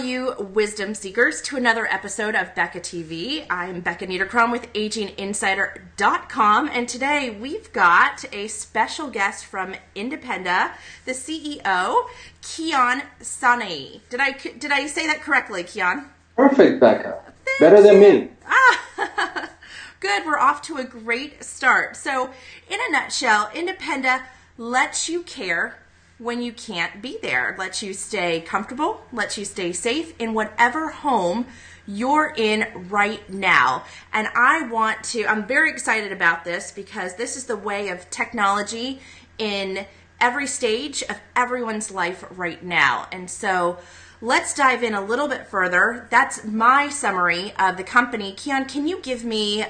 you wisdom seekers, to another episode of Becca TV. I'm Becca Niederkron with AgingInsider.com, and today we've got a special guest from Independa, the CEO, Kian Saneii. Did I say that correctly, Kian? Perfect, Becca. Better than me. Good. We're off to a great start. So, in a nutshell, Independa lets you care when you can't be there, lets you stay comfortable, lets you stay safe in whatever home you're in right now. And I'm very excited about this because this is the way of technology in every stage of everyone's life right now. And so let's dive in a little bit further. That's my summary of the company. Kian, can you give me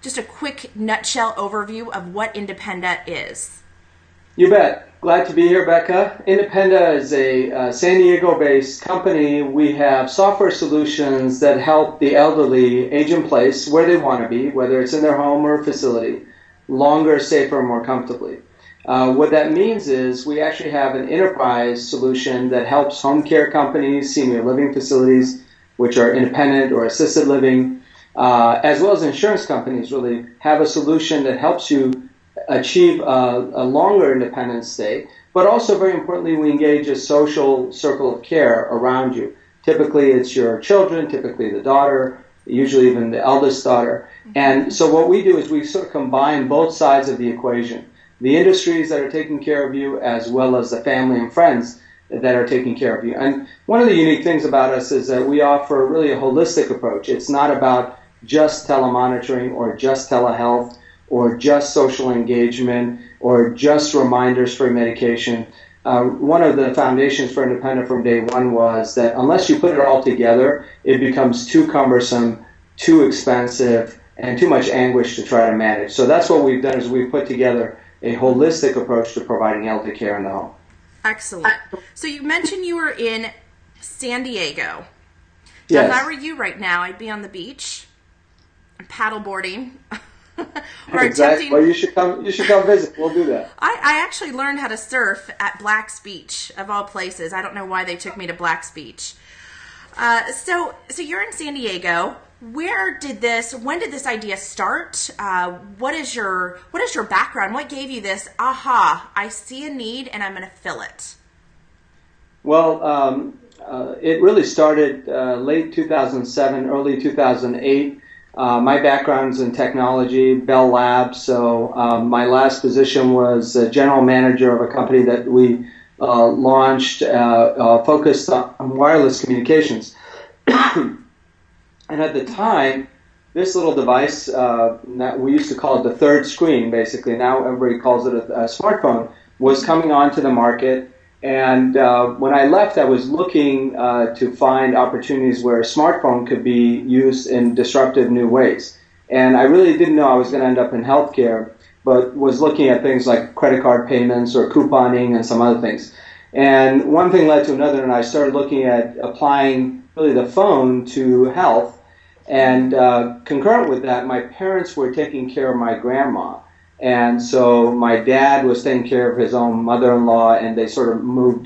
just a quick nutshell overview of what Independa is? You bet. Glad to be here, Becca. Independa is a San Diego-based company. We have software solutions that help the elderly age in place where they want to be, whether it's in their home or facility, longer, safer, more comfortably. What that means is we actually have an enterprise solution that helps home care companies, senior living facilities, which are independent or assisted living, as well as insurance companies really have a solution that helps you achieve a longer independent stay, but also very importantly, we engage a social circle of care around you. Typically, it's your children, typically the daughter, usually even the eldest daughter. And so what we do is we sort of combine both sides of the equation, the industries that are taking care of you as well as the family and friends that are taking care of you. And one of the unique things about us is that we offer really a holistic approach. It's not about just telemonitoring or just telehealth or just social engagement, or just reminders for medication. One of the foundations for Independa from day one was that unless you put it all together, it becomes too cumbersome, too expensive, and too much anguish to try to manage. So that's what we've done is we've put together a holistic approach to providing elder care in the home. Excellent. So you mentioned you were in San Diego. Yes. If I were you right now, I'd be on the beach, paddleboarding. Exactly. Well, you should come visit. We'll do that. I actually learned how to surf at Black's Beach, of all places. I don't know why they took me to Black's Beach. So you're in San Diego. When did this idea start? What is your background? What gave you this, I see a need and I'm going to fill it? Well, it really started late 2007, early 2008. My background's in technology, Bell Labs, so my last position was general manager of a company that we launched focused on wireless communications. And at the time, this little device, that we used to call it the third screen, basically, now everybody calls it a smartphone, was coming onto the market. And when I left, I was looking to find opportunities where a smartphone could be used in disruptive new ways. And I really didn't know I was going to end up in healthcare, but was looking at things like credit card payments or couponing and some other things. And one thing led to another, and I started looking at applying really the phone to health. And concurrent with that, my parents were taking care of my grandma. And so my dad was taking care of his own mother-in-law, and they sort of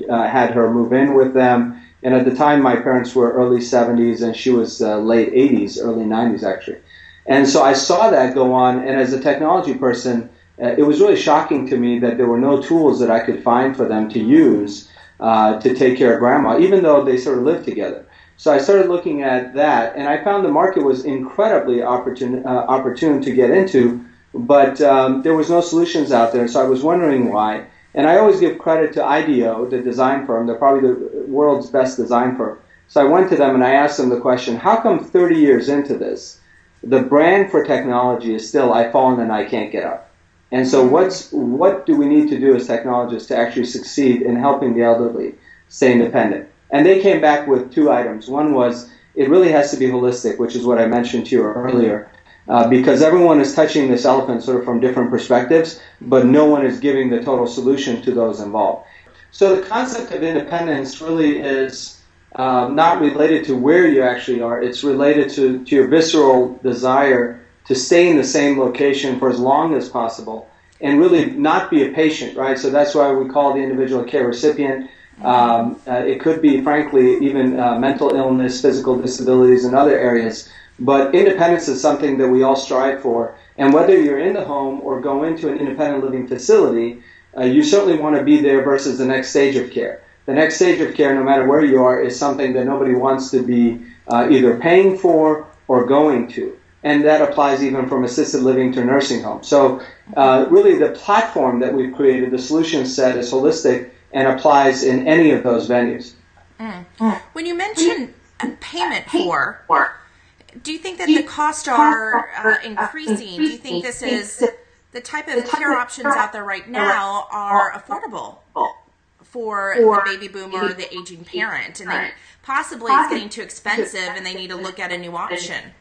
had her move in with them. And at the time, my parents were early 70s, and she was late 80s, early 90s, actually. And so I saw that go on, and as a technology person, it was really shocking to me that there were no tools that I could find for them to use to take care of grandma, even though they sort of lived together. So I started looking at that, and I found the market was incredibly opportune to get into, but there was no solutions out there, so I was wondering why. And I always give credit to IDEO, the design firm. They're probably the world's best design firm. So I went to them and I asked them the question, how come 30 years into this, the brand for technology is still I've fallen and I can't get up? And so what do we need to do as technologists to actually succeed in helping the elderly stay independent? And they came back with two items. One was it really has to be holistic, which is what I mentioned to you earlier. Because everyone is touching this elephant sort of from different perspectives, but no one is giving the total solution to those involved. So the concept of independence really is not related to where you actually are. It's related to your visceral desire to stay in the same location for as long as possible and really not be a patient, right? So that's why we call the individual care recipient. It could be, frankly, even mental illness, physical disabilities, and other areas. But independence is something that we all strive for. And whether you're in the home or go into an independent living facility, you certainly want to be there versus the next stage of care. The next stage of care, no matter where you are, is something that nobody wants to be either paying for or going to. And that applies even from assisted living to nursing home. So really the platform that we've created, the solution set, is holistic and applies in any of those venues. When you mention payment for, do you think that the costs are increasing? Do you think this is the type of care options out there right now are affordable for the baby boomer, the aging parent, and then possibly it's getting too expensive and they need to look at a new option?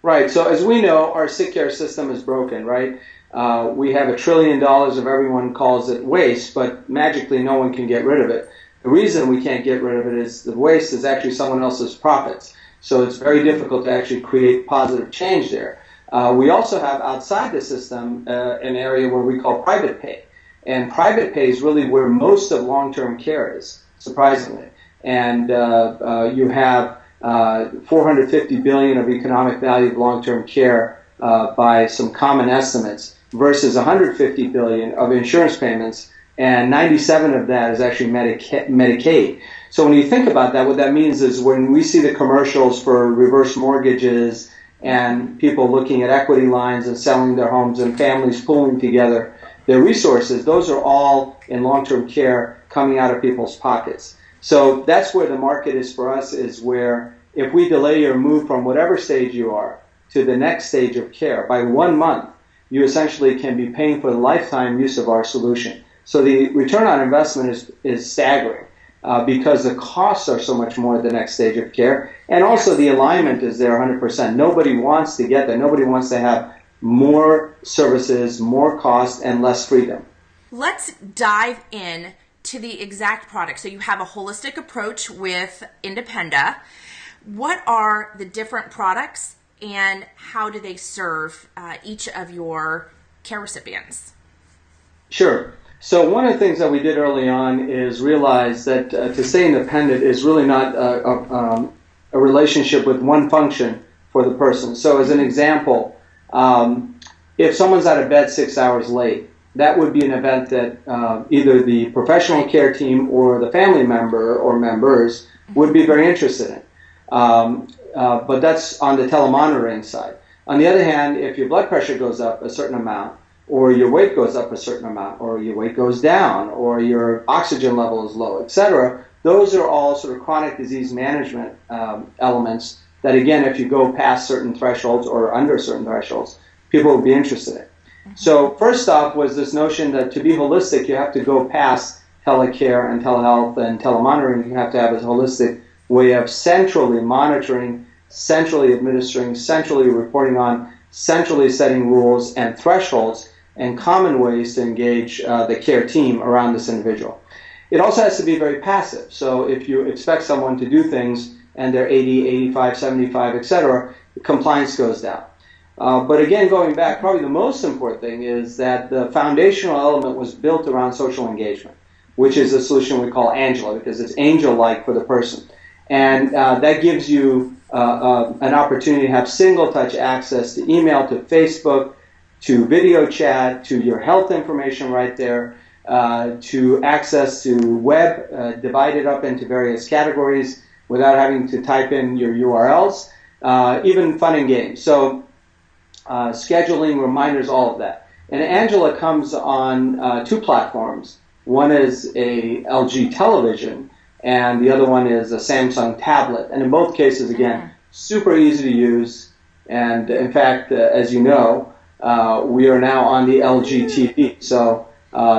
Right. So as we know, our sick care system is broken, right? We have $1 trillion of everyone calls it waste, but magically no one can get rid of it. The reason we can't get rid of it is the waste is actually someone else's profits. So it's very difficult to actually create positive change there. We also have outside the system an area where we call private pay. And private pay is really where most of long-term care is, surprisingly. And you have $450 billion of economic value of long-term care by some common estimates versus $150 billion of insurance payments, and 97 of that is actually Medicaid. So when you think about that, what that means is when we see the commercials for reverse mortgages and people looking at equity lines and selling their homes and families pooling together their resources, those are all in long-term care coming out of people's pockets. So that's where the market is for us, is where if we delay your move from whatever stage you are to the next stage of care by 1 month, you essentially can be paying for the lifetime use of our solution. So the return on investment is staggering because the costs are so much more at the next stage of care. And also the alignment is there 100%. Nobody wants to get that. Nobody wants to have more services, more cost, and less freedom. Let's dive in to the exact product. So you have a holistic approach with Independa. What are the different products and how do they serve each of your care recipients? Sure. So one of the things that we did early on is realize that to stay independent is really not a relationship with one function for the person. So as an example, if someone's out of bed 6 hours late, that would be an event that either the professional care team or the family member or members would be very interested in. But that's on the telemonitoring side. On the other hand, if your blood pressure goes up a certain amount, or your weight goes up a certain amount, or your weight goes down, or your oxygen level is low, etc., those are all sort of chronic disease management elements that, again, if you go past certain thresholds or under certain thresholds, people will be interested in. So first off was this notion that to be holistic, you have to go past telecare and telehealth and telemonitoring. You have to have a holistic way of centrally monitoring, centrally administering, centrally reporting on, centrally setting rules and thresholds and common ways to engage the care team around this individual. It also has to be very passive. So if you expect someone to do things and they're 80, 85, 75, etc., compliance goes down. But again, going back, probably the most important thing is that the foundational element was built around social engagement, which is a solution we call Angela, because it's angel-like for the person. And that gives you an opportunity to have single-touch access to email, to Facebook, to video chat, to your health information right there, to access to web divided up into various categories without having to type in your URLs, even fun and games. So scheduling, reminders, all of that. And Angela comes on two platforms. One is a LG television, and the other one is a Samsung tablet. And in both cases, again, super easy to use. And in fact, as you know, we are now on the LG TV. So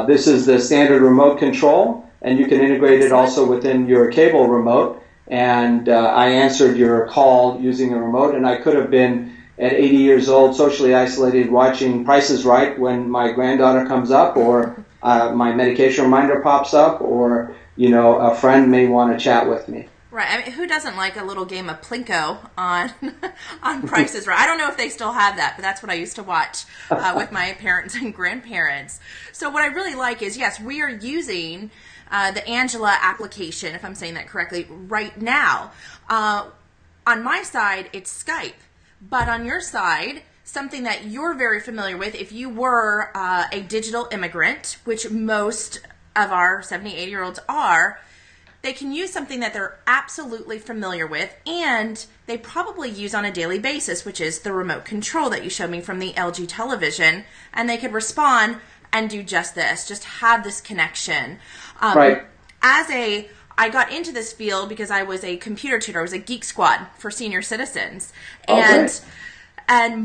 this is the standard remote control, and you can integrate it also within your cable remote. And I answered your call using a remote, and I could have been at 80 years old, socially isolated, watching Price is Right when my granddaughter comes up, or my medication reminder pops up, or a friend may want to chat with me. Right. I mean, who doesn't like a little game of Plinko on Price is Right? I don't know if they still have that, but that's what I used to watch with my parents and grandparents. So what I really like is, yes, we are using the Angela application, if I'm saying that correctly, right now. On my side, it's Skype. But on your side, something that you're very familiar with, if you were a digital immigrant, which most of our 70, 80-year-olds are, they can use something that they're absolutely familiar with and they probably use on a daily basis, which is the remote control that you showed me from the LG television. And they could respond and do just this, just have this connection. Right. I got into this field because I was a computer tutor. I was a Geek Squad for senior citizens. Okay. And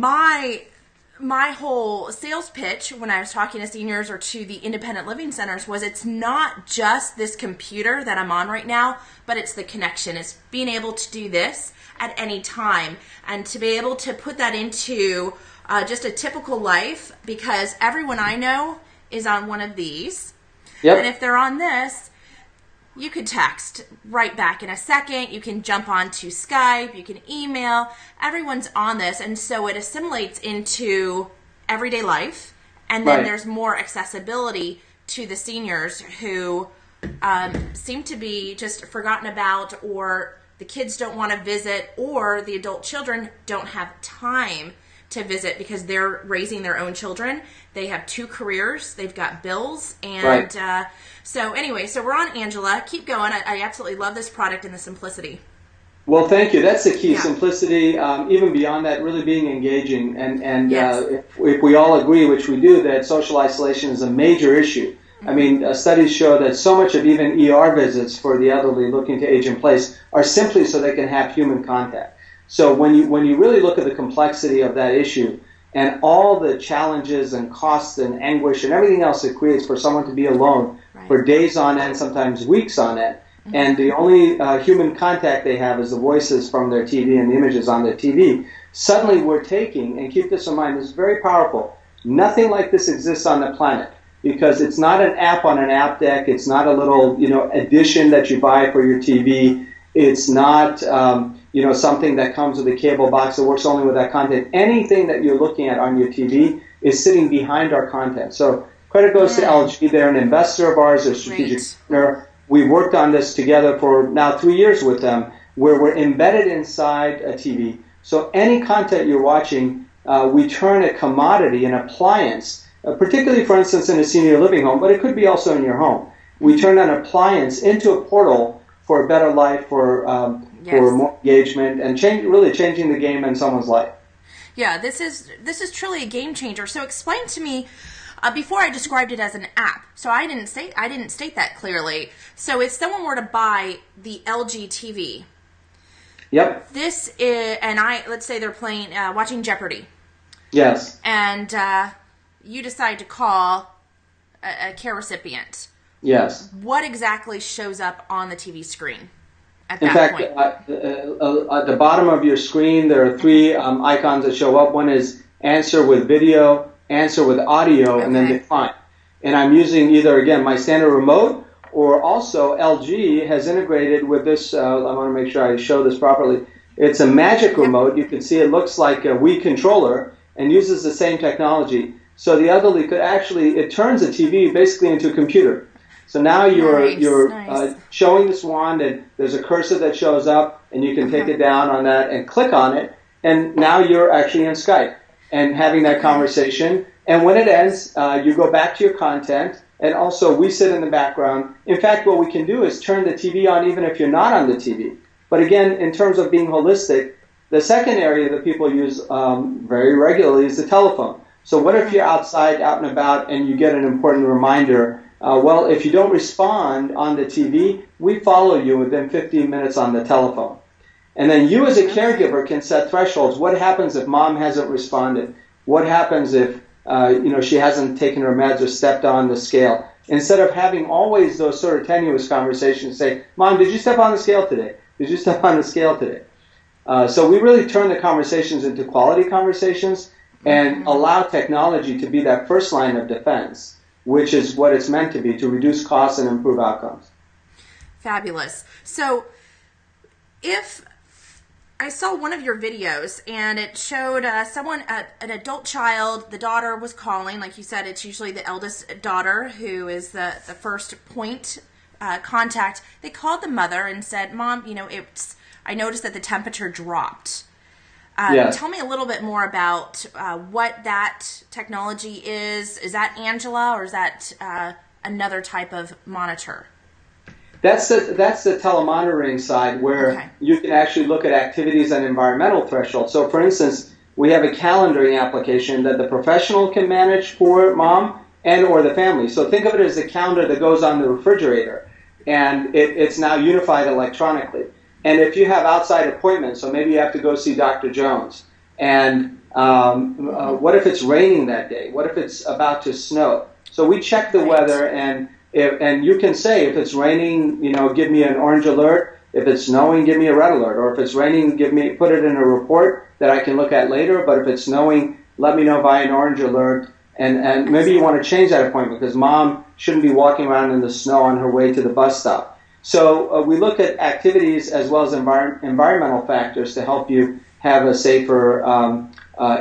my whole sales pitch when I was talking to seniors or to the independent living centers was it's not just this computer that I'm on right now, but it's the connection. It's being able to do this at any time and to be able to put that into just a typical life, because everyone I know is on one of these. Yep. And if they're on this, you could text right back in a second. You can jump onto Skype. You can email. Everyone's on this. And so it assimilates into everyday life. And then there's more accessibility to the seniors who seem to be just forgotten about, or the kids don't want to visit, or the adult children don't have time to visit because they're raising their own children. They have 2 careers. They've got bills. And so anyway, so we're on Angela. Keep going. I absolutely love this product and the simplicity. Well, thank you. That's the key, simplicity. Even beyond that, really being engaging. And if we all agree, which we do, that social isolation is a major issue. I mean, studies show that so much of even ER visits for the elderly looking to age in place are simply so they can have human contact. So when you really look at the complexity of that issue and all the challenges and costs and anguish and everything else it creates for someone to be alone for days on end, sometimes weeks on end, and the only human contact they have is the voices from their TV and the images on their TV, suddenly we're taking, and keep this in mind, this is very powerful, nothing like this exists on the planet, because it's not an app on an app deck, it's not a little addition that you buy for your TV, it's not something that comes with a cable box that works only with that content. Anything that you're looking at on your TV is sitting behind our content. So credit goes to LG. They're an investor of ours, a strategic partner. We've worked on this together for now 3 years with them, where we're embedded inside a TV. So any content you're watching, we turn a commodity, an appliance, particularly, for instance, in a senior living home, but it could be also in your home. We turn an appliance into a portal for a better life, for more engagement, and really changing the game in someone's life. Yeah, this is truly a game changer. So explain to me. Before I described it as an app, so I didn't state that clearly. So if someone were to buy the LG TV, this is, and let's say they're playing, watching Jeopardy. Yes. And you decide to call a care recipient. Yes. What exactly shows up on the TV screen at that point? In fact, at the bottom of your screen, there are 3 icons that show up. One is answer with video, answer with audio, and then decline. And I'm using either, again, my standard remote, or also LG has integrated with this. I want to make sure I show this properly. It's a magic remote. You can see it looks like a Wii controller and uses the same technology. So the elderly could actually, it turns the TV basically into a computer. So now you're showing this wand, and there's a cursor that shows up, and you can take it down on that and click on it, and now you're actually in Skype and having that conversation. And when it ends, you go back to your content, and also we sit in the background. In fact, what we can do is turn the TV on even if you're not on the TV. But again, in terms of being holistic, the second area that people use very regularly is the telephone. So what if you're outside, out and about, and you get an important reminder? Well, if you don't respond on the TV, we follow you within 15 minutes on the telephone. And then you as a caregiver can set thresholds. What happens if mom hasn't responded? What happens if she hasn't taken her meds or stepped on the scale? Instead of having always those sort of tenuous conversations, say, Mom, did you step on the scale today? Did you step on the scale today? So we really turn the conversations into quality conversations and allow technology to be that first line of defense, which is what it's meant to be, to reduce costs and improve outcomes. Fabulous. So if I saw one of your videos and it showed an adult child, the daughter was calling, like you said, it's usually the eldest daughter who is the first point contact, they called the mother and said, "Mom, I noticed that the temperature dropped." Yes. Tell me a little bit more about what that technology is. Is that Angela, or is that another type of monitor? That's the telemonitoring side, where you can actually look at activities and environmental thresholds. So, for instance, we have a calendaring application that the professional can manage for mom and or the family. So think of it as a calendar that goes on the refrigerator, and it's now unified electronically. And if you have outside appointments, so maybe you have to go see Dr. Jones, and what if it's raining that day? What if it's about to snow? So we check the weather, and you can say, if it's raining, give me an orange alert. If it's snowing, give me a red alert. Or if it's raining, put it in a report that I can look at later. But if it's snowing, let me know via an orange alert. And maybe you want to change that appointment because mom shouldn't be walking around in the snow on her way to the bus stop. So we look at activities as well as environmental factors to help you have a safer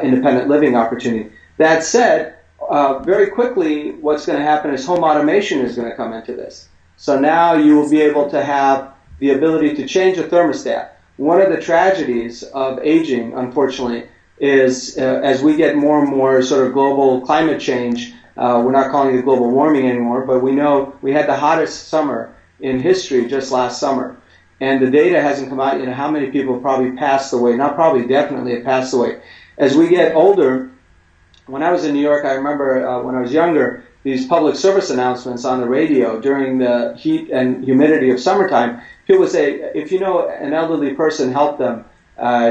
independent living opportunity. That said, very quickly what's going to happen is home automation is going to come into this. So now you will be able to have the ability to change a thermostat. One of the tragedies of aging, unfortunately, is as we get more and more sort of global climate change, we're not calling it global warming anymore, but we know we had the hottest summer in history just last summer. And the data hasn't come out yet how many people probably passed away. Not probably, definitely have passed away. As we get older, when I was in New York, I remember when I was younger, these public service announcements on the radio during the heat and humidity of summertime, people would say, if you know an elderly person, help them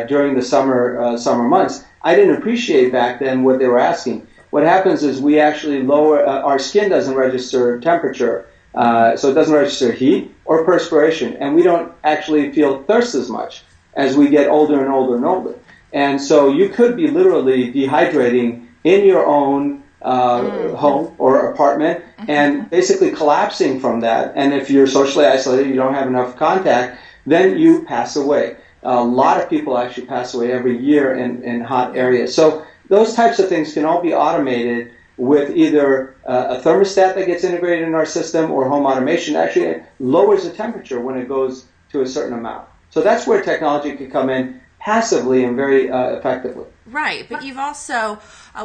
during the summer months. I didn't appreciate back then what they were asking. What happens is we actually lower, our skin doesn't register temperature, so it doesn't register heat or perspiration, and we don't actually feel thirst as much as we get older and older and older. And so you could be literally dehydrating in your own home or apartment and basically collapsing from that. And if you're socially isolated, you don't have enough contact, then you pass away. A lot of people actually pass away every year in hot areas. So those types of things can all be automated with either a thermostat that gets integrated in our system or home automation. Actually, it lowers the temperature when it goes to a certain amount. So that's where technology can come in passively and very effectively. Right, but you've also,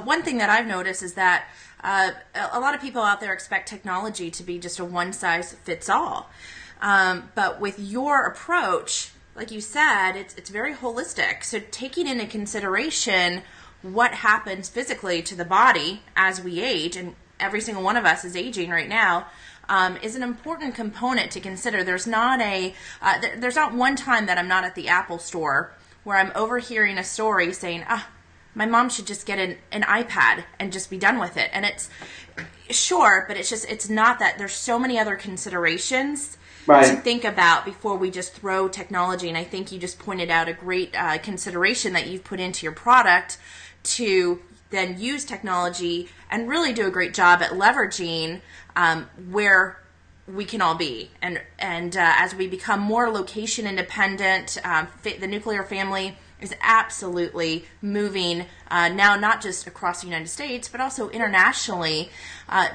one thing that I've noticed is that a lot of people out there expect technology to be just a one-size-fits-all. But with your approach, like you said, it's very holistic. So taking into consideration what happens physically to the body as we age, and every single one of us is aging right now, is an important component to consider. There's not one time that I'm not at the Apple store where I'm overhearing a story saying, my mom should just get an iPad and just be done with it. And it's sure, but it's not that. There's so many other considerations to think about before we just throw technology. And I think you just pointed out a great consideration that you've put into your product to then use technology and really do a great job at leveraging where we can all be. And as we become more location independent, the nuclear family is absolutely moving now, not just across the United States, but also internationally.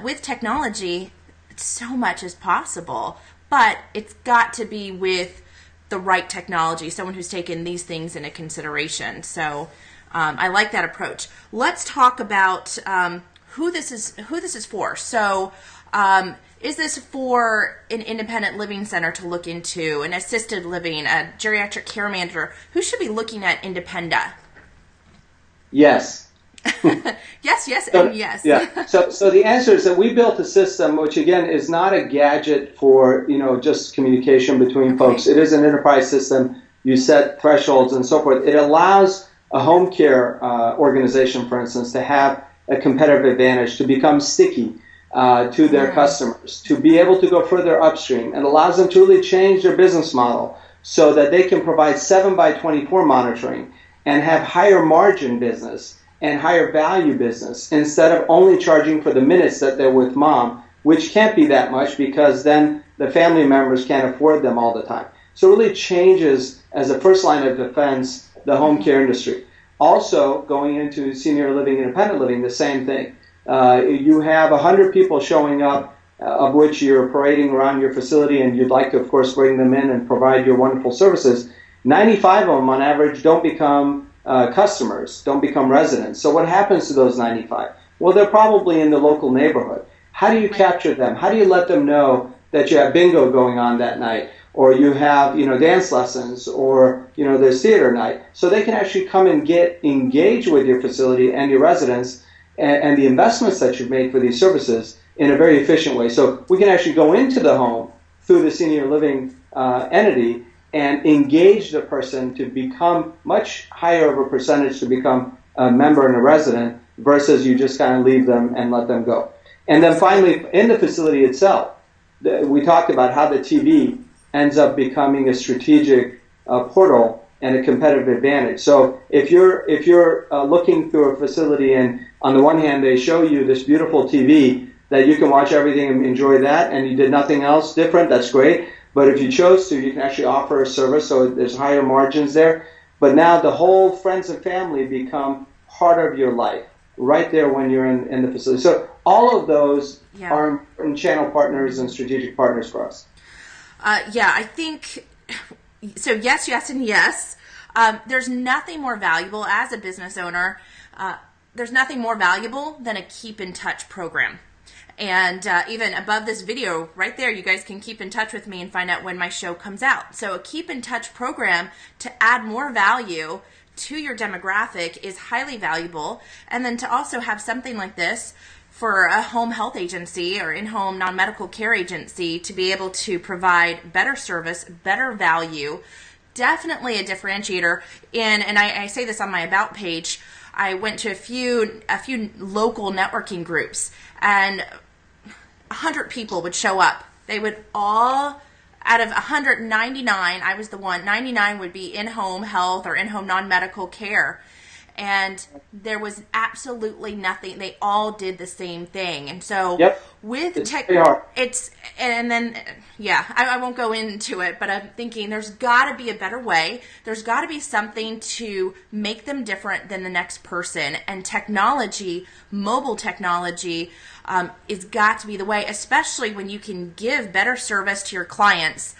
With technology, so much is possible, but it's got to be with the right technology, someone who's taken these things into consideration. So I like that approach. Let's talk about who this is for. So is this for an independent living center to look into, an assisted living, a geriatric care manager? Who should be looking at Independa? Yes. yes, and yes. Yeah. So the answer is that we built a system which, again, is not a gadget for just communication between folks. It is an enterprise system. You set thresholds and so forth. It allows a home care organization, for instance, to have a competitive advantage, to become sticky to their customers, to be able to go further upstream. It allows them to really change their business model so that they can provide 7x24 monitoring and have higher margin business and higher value business instead of only charging for the minutes that they're with mom, which can't be that much because then the family members can't afford them all the time. So it really changes, as a first line of defense, the home care industry. Also, going into senior living, independent living, the same thing. You have 100 people showing up of which you're parading around your facility and you'd like to, of course, bring them in and provide your wonderful services, 95 of them on average don't become customers, don't become residents. So what happens to those 95? Well, they're probably in the local neighborhood. How do you capture them? How do you let them know that you have bingo going on that night, or you have, dance lessons, or, there's theater night, so they can actually come and get engaged with your facility and your residents and the investments that you've made for these services in a very efficient way. So we can actually go into the home through the senior living entity and engage the person to become much higher of a percentage to become a member and a resident versus you just kind of leave them and let them go. And then finally, in the facility itself, we talked about how the TV ends up becoming a strategic portal and a competitive advantage. So if you're looking through a facility and on the one hand they show you this beautiful TV that you can watch everything and enjoy that, and you did nothing else different, that's great. But if you chose to, you can actually offer a service, so there's higher margins there. But now the whole friends and family become part of your life right there when you're in the facility. So all of those are important channel partners and strategic partners for us. I think, so yes, and yes. There's nothing more valuable as a business owner. There's nothing more valuable than a keep in touch program. And even above this video right there, you guys can keep in touch with me and find out when my show comes out. So a keep in touch program to add more value to your demographic is highly valuable. And then to also have something like this for a home health agency or in-home non-medical care agency to be able to provide better service, better value, definitely a differentiator. And I say this on my About page. I went to a few local networking groups, and 100 people would show up. They would all, out of 199, I was the one, 99 would be in-home health or in-home non-medical care. And there was absolutely nothing. They all did the same thing. And so with tech, I won't go into it, but I'm thinking there's got to be a better way. There's got to be something to make them different than the next person. And technology, mobile technology, is got to be the way, especially when you can give better service to your clients,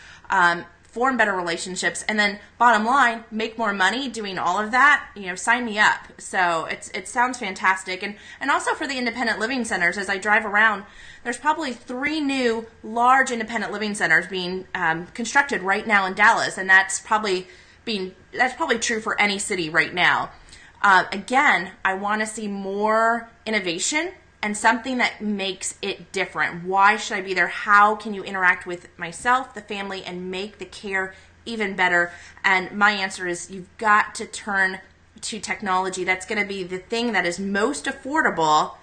form better relationships, and then bottom line, make more money doing all of that. Sign me up. So it sounds fantastic. And also for the independent living centers, as I drive around, there's probably 3 new large independent living centers being constructed right now in Dallas, and that's probably true for any city right now. Again, I want to see more innovation and something that makes it different. Why should I be there? How can you interact with myself, the family, and make the care even better? And my answer is you've got to turn to technology. That's going to be the thing that is most affordable,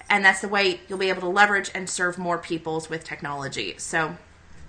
and that's the way you'll be able to leverage and serve more peoples with technology. So,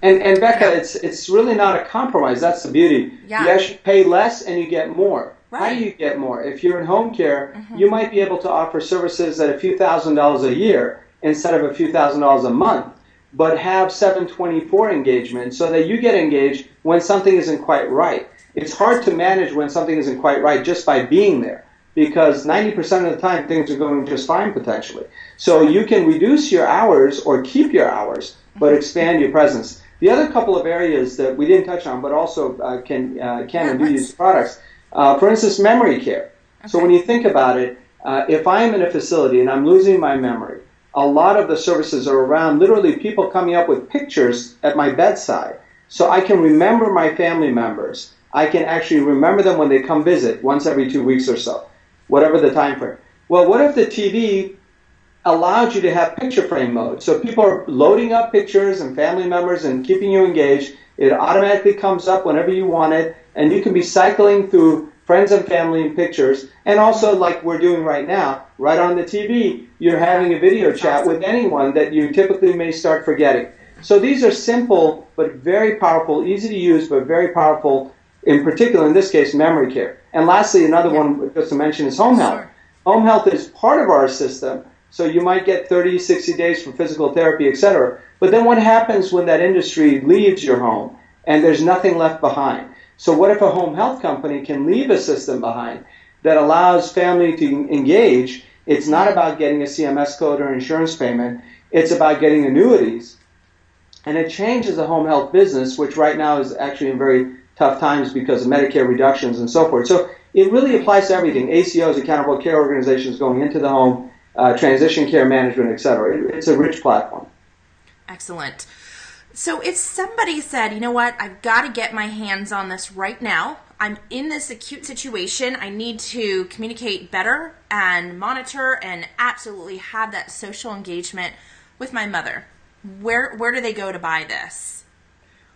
and Becca, it's really not a compromise. That's the beauty. You actually pay less and you get more. Right. How do you get more? If you're in home care, you might be able to offer services at a few $1,000s a year instead of a few $1,000s a month, but have 7/24 engagement so that you get engaged when something isn't quite right. It's hard to manage when something isn't quite right just by being there, because 90% of the time things are going just fine potentially. So you can reduce your hours or keep your hours, but expand your presence. The other couple of areas that we didn't touch on, but also can and do use products. For instance, memory care. Okay. So when you think about it, if I'm in a facility and I'm losing my memory, a lot of the services are around literally people coming up with pictures at my bedside. So I can remember my family members. I can actually remember them when they come visit once every 2 weeks or so, whatever the time frame. Well, what if the TV allowed you to have picture frame mode? So people are loading up pictures and family members and keeping you engaged. It automatically comes up whenever you want it, and you can be cycling through friends and family and pictures. And also, like we're doing right now, right on the TV, you're having a video chat with anyone that you typically may start forgetting. So these are simple but very powerful, easy to use but very powerful, in particular, in this case, memory care. And lastly, another one just to mention is home health. Home health is part of our system, so you might get 30, 60 days for physical therapy, etc. But then what happens when that industry leaves your home and there's nothing left behind? So what if a home health company can leave a system behind that allows family to engage? It's not about getting a CMS code or insurance payment. it's about getting annuities. And it changes the home health business, which right now is actually in very tough times because of Medicare reductions and so forth. So it really applies to everything: ACOs, accountable care organizations going into the home, transition care management, et cetera. It's a rich platform. Excellent. So if somebody said, you know what, I've got to get my hands on this right now. I'm in this acute situation. I need to communicate better and monitor and absolutely have that social engagement with my mother. Where do they go to buy this?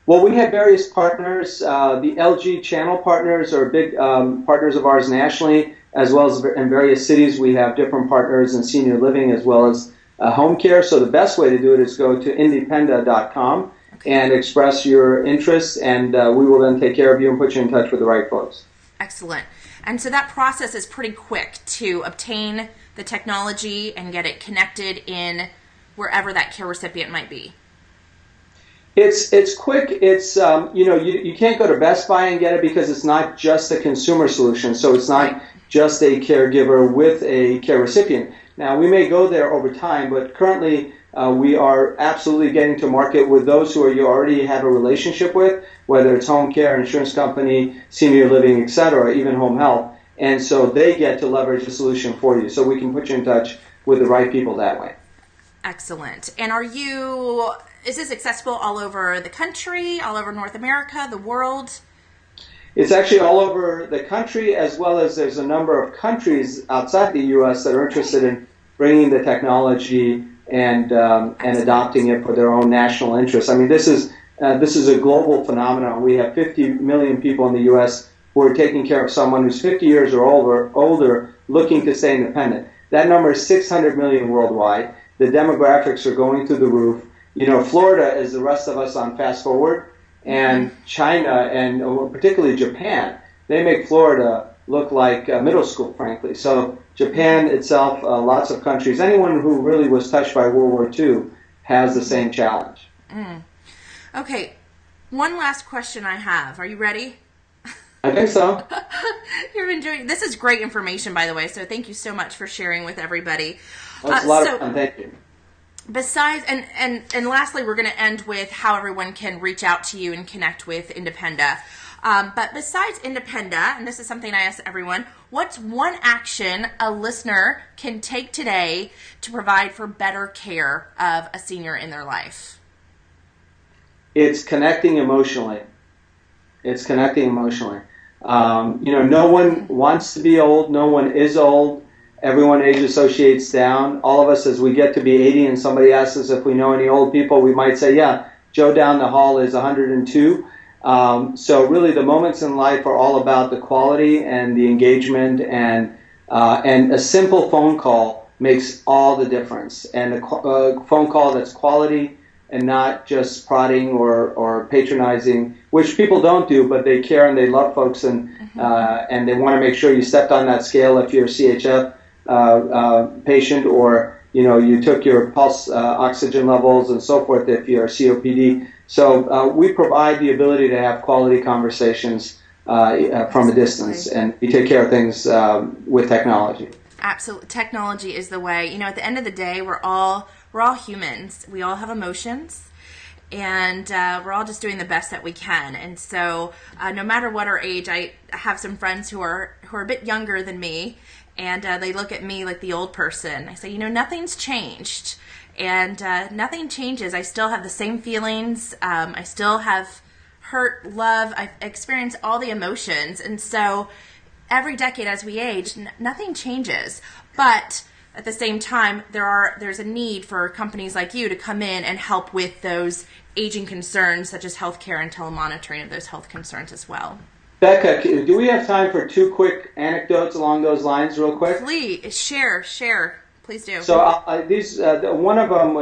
Well, we have various partners. The LG channel partners are big partners of ours nationally, as well as in various cities. We have different partners in senior living as well as home care. So the best way to do it is go to independa.com and express your interests, and we will then take care of you and put you in touch with the right folks. Excellent. And so that process is pretty quick to obtain the technology and get it connected in wherever that care recipient might be. It's quick. It's you can't go to Best Buy and get it because it's not just a consumer solution. So it's not just a caregiver with a care recipient. Now, we may go there over time, but currently we are absolutely getting to market with those who you already have a relationship with, whether it's home care, insurance company, senior living, et cetera, even home health. And so they get to leverage the solution for you. So we can put you in touch with the right people that way. Excellent. And is this accessible all over the country, all over North America, the world? It's actually all over the country, as well as there's a number of countries outside the U.S. that are interested in bringing the technology and adopting it for their own national interests. I mean, this is a global phenomenon. We have 50 million people in the U.S. who are taking care of someone who's 50 years or older looking to stay independent. That number is 600 million worldwide. The demographics are going through the roof. Florida is the rest of us on fast forward, and China and particularly Japan, they make Florida look like middle school, frankly. So Japan itself, lots of countries, anyone who really was touched by World War II has the same challenge. Okay, one last question I have. Are you ready? I think so. You're enjoying this. Is great information, by the way, so thank you so much for sharing with everybody. That's a lot of fun. Thank you. Besides, and lastly, we're going to end with how everyone can reach out to you and connect with Independa. But besides Independa, and this is something I ask everyone, what's one action a listener can take today to provide for better care of a senior in their life? It's connecting emotionally. No one wants to be old. No one is old. Everyone age associates down. All of us, as we get to be 80 and somebody asks us if we know any old people, we might say, yeah, Joe down the hall is 102. So really the moments in life are all about the quality and the engagement, and a simple phone call makes all the difference. And a phone call that's quality and not just prodding or patronizing, which people don't do, but they care and they love folks, and they want to make sure you stepped on that scale if you're a CHF patient, or you took your pulse oxygen levels and so forth if you're a COPD. So we provide the ability to have quality conversations from a distance, and we take care of things with technology. Absolutely, technology is the way. At the end of the day, we're all humans. We all have emotions, and we're all just doing the best that we can. And so, no matter what our age, I have some friends who are a bit younger than me, and they look at me like the old person. I say, nothing's changed, and nothing changes. I still have the same feelings. I still have hurt, love. I've experienced all the emotions, and so every decade as we age, nothing changes. But at the same time, there's a need for companies like you to come in and help with those aging concerns, such as healthcare and telemonitoring of those health concerns as well. Becca, do we have time for 2 quick anecdotes along those lines real quick? Please, share. Please do. So one of them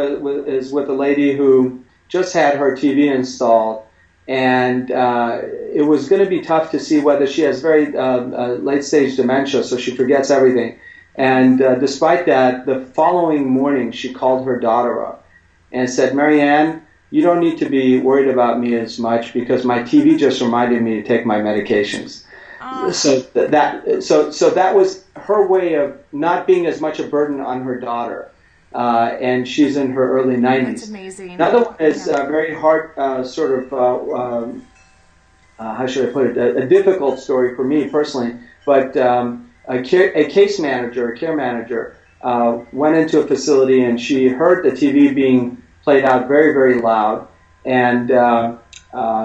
is with a lady who just had her TV installed, and it was going to be tough to see whether she has very late-stage dementia, so she forgets everything. And despite that, the following morning she called her daughter up and said, "Marianne, you don't need to be worried about me as much because my TV just reminded me to take my medications." So that was her way of not being as much a burden on her daughter. and she's in her early 90s. That's amazing. Another one is very hard, how should I put it, a difficult story for me personally, but a case manager, a care manager, went into a facility and she heard the TV being played out very, very loud, and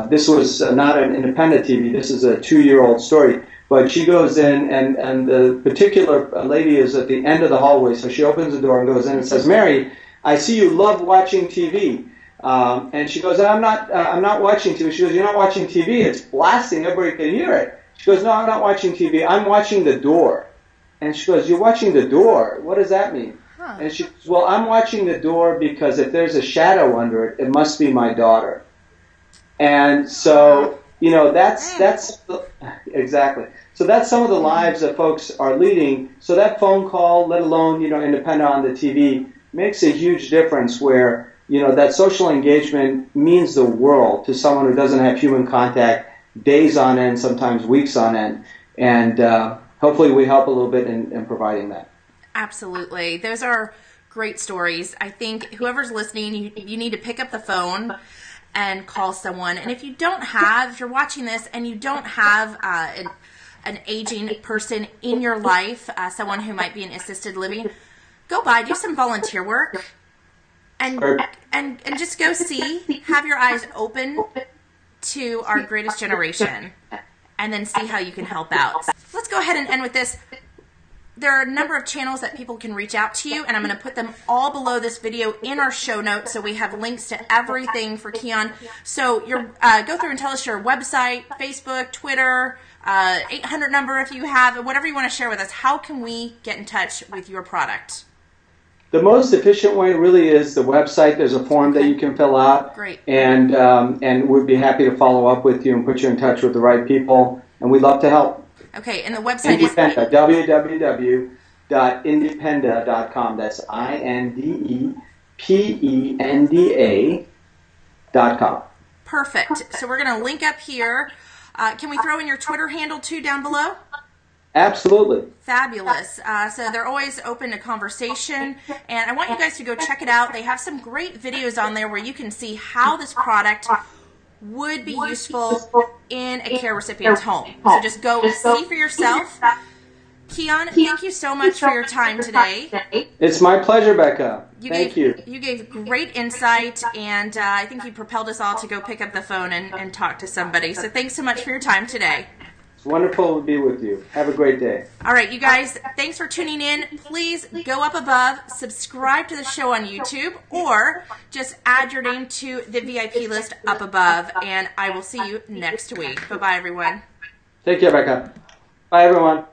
this was not an independent TV, this is a 2-year-old story. But she goes in, and the particular lady is at the end of the hallway, so she opens the door and goes in and says, "Mary, I see you love watching TV." And she goes, I'm not watching TV. She goes, "You're not watching TV. It's blasting. Everybody can hear it." She goes, "No, I'm not watching TV. I'm watching the door." And she goes, "You're watching the door? What does that mean?" Huh. And she goes, "Well, I'm watching the door because if there's a shadow under it, it must be my daughter." And so, that's exactly. So that's some of the lives that folks are leading. So that phone call, let alone, independent on the TV, makes a huge difference where, that social engagement means the world to someone who doesn't have human contact days on end, sometimes weeks on end. And hopefully we help a little bit in providing that. Absolutely. Those are great stories. I think whoever's listening, you need to pick up the phone and call someone. And if you're watching this and you don't have an aging person in your life, someone who might be in assisted living, go by, do some volunteer work, and just go see, have your eyes open to our greatest generation, and then see how you can help out. Let's go ahead and end with this. There are a number of channels that people can reach out to you, and I'm going to put them all below this video in our show notes, so we have links to everything for Kian. So go through and tell us your website, Facebook, Twitter, 800 number if you have, whatever you want to share with us. How can we get in touch with your product? The most efficient way really is the website. There's a form that you can fill out. Great. And we'd be happy to follow up with you and put you in touch with the right people, and we'd love to help. Okay, and the website is www.independa.com. That's INDEPENDA.com. Perfect. So we're going to link up here. Can we throw in your Twitter handle too down below? Absolutely. Fabulous. So they're always open to conversation, and I want you guys to go check it out. They have some great videos on there where you can see how this product would be useful in a care recipient's home. So just go see for yourself. Kian, thank you so much for your time today. It's my pleasure, Becca. Thank you. You gave great insight, and I think you propelled us all to go pick up the phone and talk to somebody. So thanks so much for your time today. It's wonderful to be with you. Have a great day. All right, you guys, thanks for tuning in. Please go up above, subscribe to the show on YouTube, or just add your name to the VIP list up above, and I will see you next week. Bye-bye, everyone. Take care, Becca. Bye, everyone.